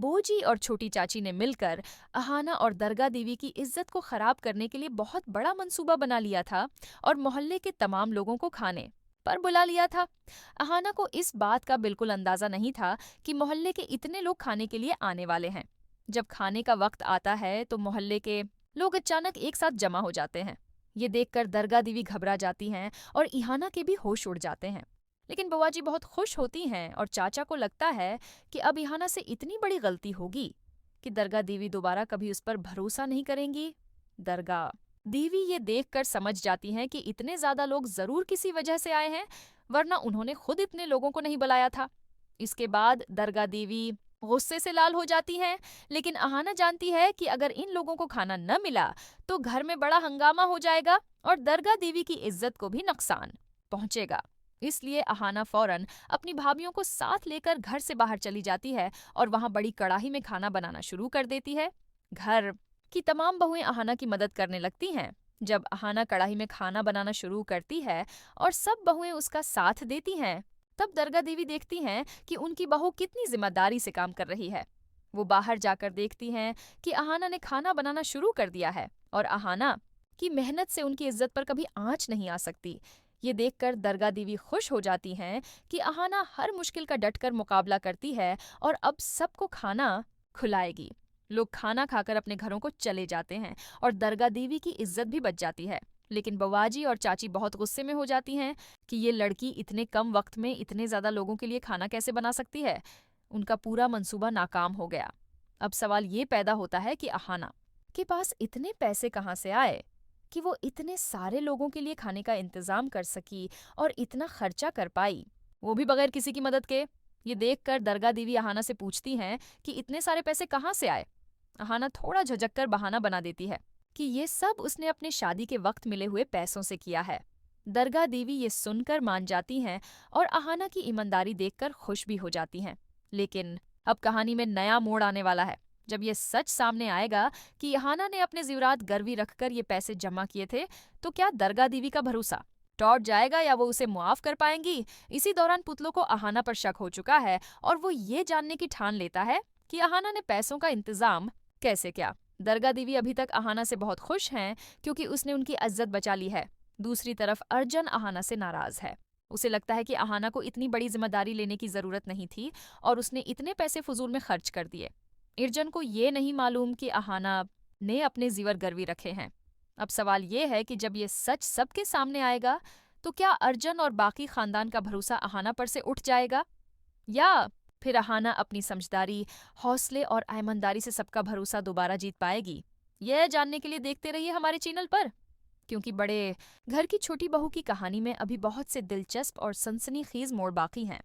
बोजी और छोटी चाची ने मिलकर अहाना और दरगाह देवी की इज्जत को खराब करने के लिए बहुत बड़ा मंसूबा बना लिया था और मोहल्ले के तमाम लोगों को खाने पर बुला लिया था। अहाना को इस बात का बिल्कुल अंदाजा नहीं था कि मोहल्ले के इतने लोग खाने के लिए आने वाले हैं। जब खाने का वक्त आता है तो मोहल्ले के लोग अचानक एक साथ जमा हो जाते हैं। ये देखकर दरगाह देवी घबरा जाती हैं और इहाना के भी होश उड़ जाते हैं। लेकिन बुआ जी बहुत खुश होती हैं और चाचा को लगता है कि अब इहाना से इतनी बड़ी गलती होगी कि दरगाह देवी दोबारा कभी उस पर भरोसा नहीं करेंगी। दरगाह देवी ये देखकर समझ जाती हैं कि इतने ज्यादा लोग जरूर किसी वजह से आए हैं, वरना उन्होंने खुद इतने लोगों को नहीं बुलाया था। इसके बाद दरगाह देवी गुस्से से लाल हो जाती हैं, लेकिन अहाना जानती है कि अगर इन लोगों को खाना न मिला तो घर में बड़ा हंगामा हो जाएगा और दरगाह देवी की इज्जत को भी नुकसान पहुंचेगा। इसलिए अहाना फौरन अपनी भाभीियों को साथ लेकर घर से बाहर चली जाती है और वहां बड़ी कड़ाही में खाना बनाना शुरू कर देती है। घर की तमाम बहुएं अहाना की मदद करने लगती हैं। जब अहाना कड़ाही में खाना बनाना शुरू करती है और सब बहुएं उसका साथ देती हैं, तब दरगाह देवी देखती हैं कि उनकी बहू कितनी जिम्मेदारी से काम कर रही है। वो बाहर जाकर देखती हैं कि अहाना ने खाना बनाना शुरू कर दिया है और अहाना की मेहनत से उनकी इज्जत पर कभी आंच नहीं आ सकती। ये देखकर दरगाह देवी खुश हो जाती हैं कि अहाना हर मुश्किल का डटकर मुकाबला करती है और अब सबको खाना खिलाएगी। लोग खाना खाकर अपने घरों को चले जाते हैं और दरगाह देवी की इज्जत भी बच जाती है। लेकिन बुआ जी और चाची बहुत गुस्से में हो जाती हैं कि ये लड़की इतने कम वक्त में इतने ज्यादा लोगों के लिए खाना कैसे बना सकती है। उनका पूरा मंसूबा नाकाम हो गया। अब सवाल ये पैदा होता है कि अहाना के पास इतने पैसे कहाँ से आए कि वो इतने सारे लोगों के लिए खाने का इंतजाम कर सकी और इतना खर्चा कर पाई, वो भी बगैर किसी की मदद के। ये देखकर दरगाह देवी अहाना से पूछती हैं कि इतने सारे पैसे कहाँ से आए। अहाना थोड़ा झिझक कर बहाना बना देती है कि ये सब उसने अपने शादी के वक्त मिले हुए पैसों से किया है। दरगाह देवी ये सुनकर मान जाती हैं और अहाना की ईमानदारी देखकर खुश भी हो जाती हैं। लेकिन अब कहानी में नया मोड़ आने वाला है, जब ये सच सामने आएगा कि अहाना ने अपने ज़ेवरात गिरवी रखकर ये पैसे जमा किए थे, तो क्या दरगाह देवी का भरोसा टूट जाएगा या वो उसे मुआफ कर पाएंगी। इसी दौरान पुतलों को अहाना पर शक हो चुका है और वो ये जानने की ठान लेता है कि अहाना ने पैसों का इंतजाम कैसे किया। दरगाह देवी अभी तक अहाना से बहुत खुश हैं क्योंकि उसने उनकी इज्जत बचा ली है। दूसरी तरफ अर्जन अहाना से नाराज है। उसे लगता है कि अहाना को इतनी बड़ी जिम्मेदारी लेने की जरूरत नहीं थी और उसने इतने पैसे फजूल में खर्च कर दिए। अर्जन को ये नहीं मालूम कि अहाना ने अपने जीवर गिरवी रखे हैं। अब सवाल ये है कि जब ये सच सबके सामने आएगा तो क्या अर्जन और बाकी खानदान का भरोसा अहाना पर से उठ जाएगा, या फिर अहाना अपनी समझदारी, हौसले और ईमानदारी से सबका भरोसा दोबारा जीत पाएगी। यह जानने के लिए देखते रहिए हमारे चैनल पर, क्योंकि बड़े घर की छोटी बहू की कहानी में अभी बहुत से दिलचस्प और सनसनीखेज मोड़ बाकी हैं।